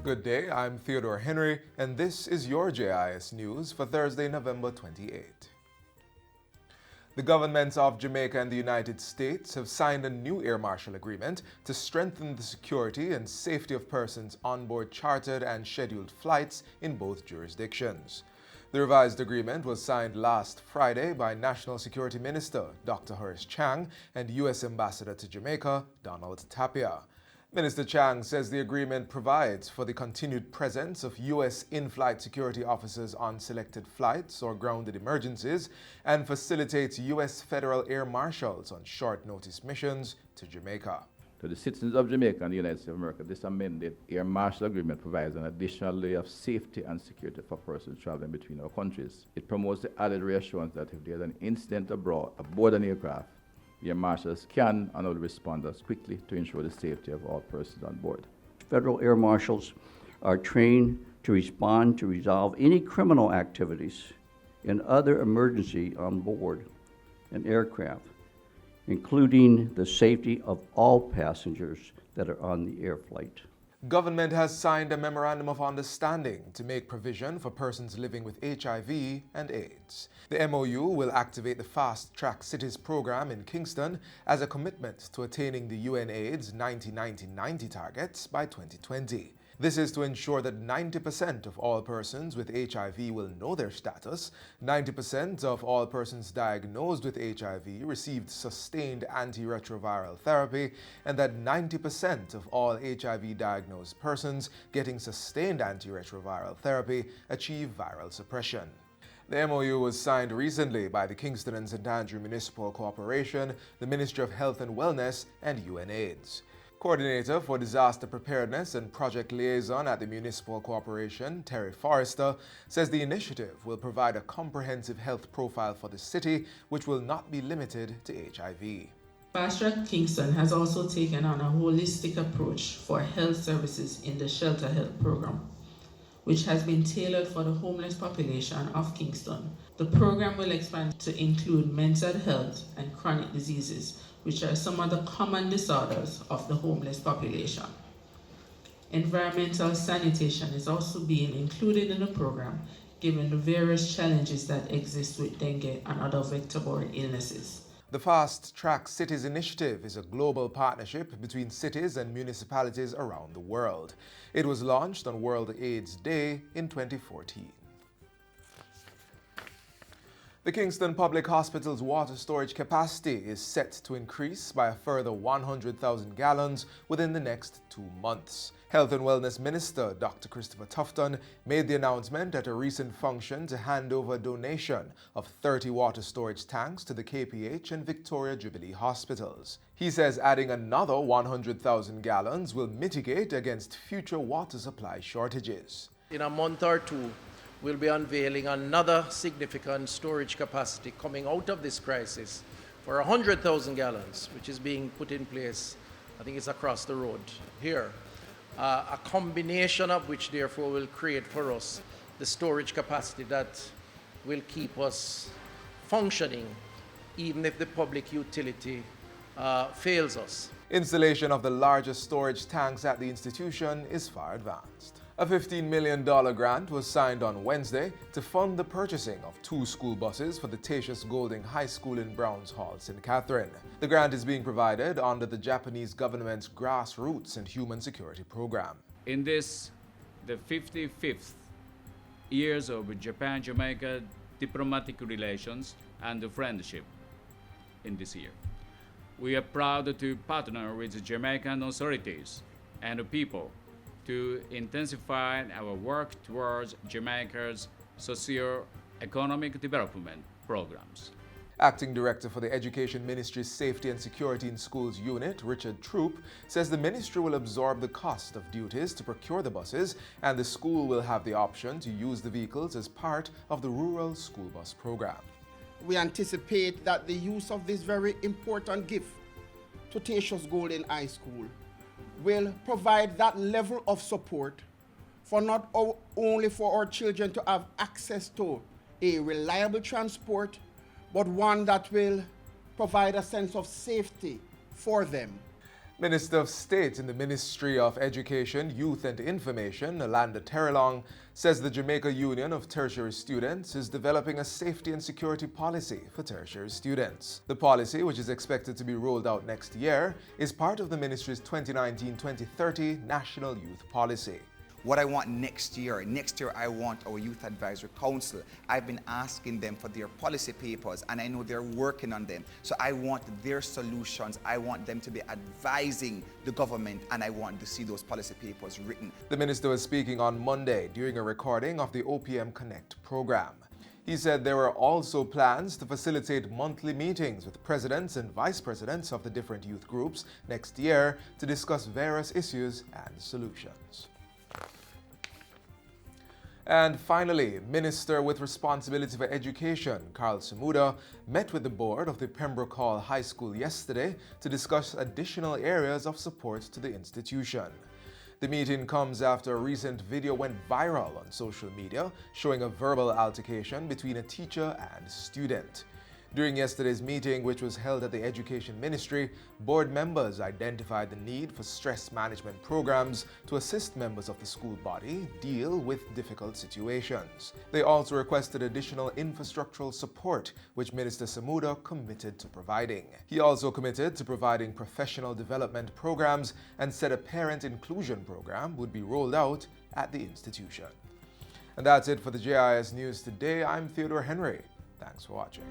Good day, I'm Theodore Henry, and this is your JIS News for Thursday, November 28. The governments of Jamaica and the United States have signed a new air marshal agreement to strengthen the security and safety of persons on board chartered and scheduled flights in both jurisdictions. The revised agreement was signed last Friday by National Security Minister Dr. Horace Chang and U.S. Ambassador to Jamaica, Donald Tapia. Minister Chang says the agreement provides for the continued presence of U.S. in-flight security officers on selected flights or grounded emergencies and facilitates U.S. federal air marshals on short-notice missions to Jamaica. To the citizens of Jamaica and the United States of America, this amended air marshal agreement provides an additional layer of safety and security for persons traveling between our countries. It promotes the added reassurance that if there is an incident aboard an aircraft, air marshals can and will respond as quickly to ensure the safety of all persons on board. Federal air marshals are trained to respond to resolve any criminal activities and other emergency on board an aircraft, including the safety of all passengers that are on the air flight. Government has signed a memorandum of understanding to make provision for persons living with HIV and AIDS. The MOU will activate the Fast Track Cities program in Kingston as a commitment to attaining the UNAIDS 90-90-90 targets by 2020. This is to ensure that 90% of all persons with HIV will know their status, 90% of all persons diagnosed with HIV received sustained antiretroviral therapy, and that 90% of all HIV-diagnosed persons getting sustained antiretroviral therapy achieve viral suppression. The MOU was signed recently by the Kingston and St. Andrew Municipal Corporation, the Ministry of Health and Wellness, and UNAIDS. Coordinator for Disaster Preparedness and Project Liaison at the Municipal Corporation, Terry Forrester, says the initiative will provide a comprehensive health profile for the city, which will not be limited to HIV. Fast Track Kingston has also taken on a holistic approach for health services in the Shelter Health Program, which has been tailored for the homeless population of Kingston. The program will expand to include mental health and chronic diseases, which are some of the common disorders of the homeless population. Environmental sanitation is also being included in the program, given the various challenges that exist with dengue and other vector-borne illnesses. The Fast Track Cities initiative is a global partnership between cities and municipalities around the world. It was launched on World AIDS Day in 2014. The Kingston Public Hospital's water storage capacity is set to increase by a further 100,000 gallons within the next 2 months. Health and Wellness Minister Dr. Christopher Tufton made the announcement at a recent function to hand over a donation of 30 water storage tanks to the KPH and Victoria Jubilee hospitals. He says adding another 100,000 gallons will mitigate against future water supply shortages. In a month or two, we'll be unveiling another significant storage capacity coming out of this crisis for 100,000 gallons, which is being put in place, I think it's across the road here. A combination of which therefore will create for us the storage capacity that will keep us functioning even if the public utility fails us. Installation of the largest storage tanks at the institution is far advanced. A $15 million grant was signed on Wednesday to fund the purchasing of 2 school buses for the Tatius Golding High School in Browns Hall, St. Catherine. The grant is being provided under the Japanese government's Grassroots and Human Security Program. In this, the 55th years of Japan-Jamaica diplomatic relations and the friendship in this year, we are proud to partner with the Jamaican authorities and the people to intensify our work towards Jamaica's socio-economic development programs. Acting Director for the Education Ministry's Safety and Security in Schools Unit, Richard Troop, says the ministry will absorb the cost of duties to procure the buses, and the school will have the option to use the vehicles as part of the Rural School Bus Program. We anticipate that the use of this very important gift to Tatius Golding High School will provide that level of support for not only for our children to have access to a reliable transport, but one that will provide a sense of safety for them. Minister of State in the Ministry of Education, Youth and Information, Alanda Terrelong, says the Jamaica Union of Tertiary Students is developing a safety and security policy for tertiary students. The policy, which is expected to be rolled out next year, is part of the ministry's 2019-2030 National Youth Policy. What I want next year I want our Youth Advisory Council. I've been asking them for their policy papers and I know they're working on them. So I want their solutions. I want them to be advising the government and I want to see those policy papers written. The minister was speaking on Monday during a recording of the OPM Connect program. He said there were also plans to facilitate monthly meetings with presidents and vice presidents of the different youth groups next year to discuss various issues and solutions. And finally, Minister with responsibility for education, Carl Samuda, met with the board of the Pembroke Hall High School yesterday to discuss additional areas of support to the institution. The meeting comes after a recent video went viral on social media showing a verbal altercation between a teacher and student. During yesterday's meeting, which was held at the Education Ministry, board members identified the need for stress management programs to assist members of the school body deal with difficult situations. They also requested additional infrastructural support, which Minister Samuda committed to providing. He also committed to providing professional development programs and said a parent inclusion program would be rolled out at the institution. And that's it for the JIS News today. I'm Theodore Henry. Thanks for watching.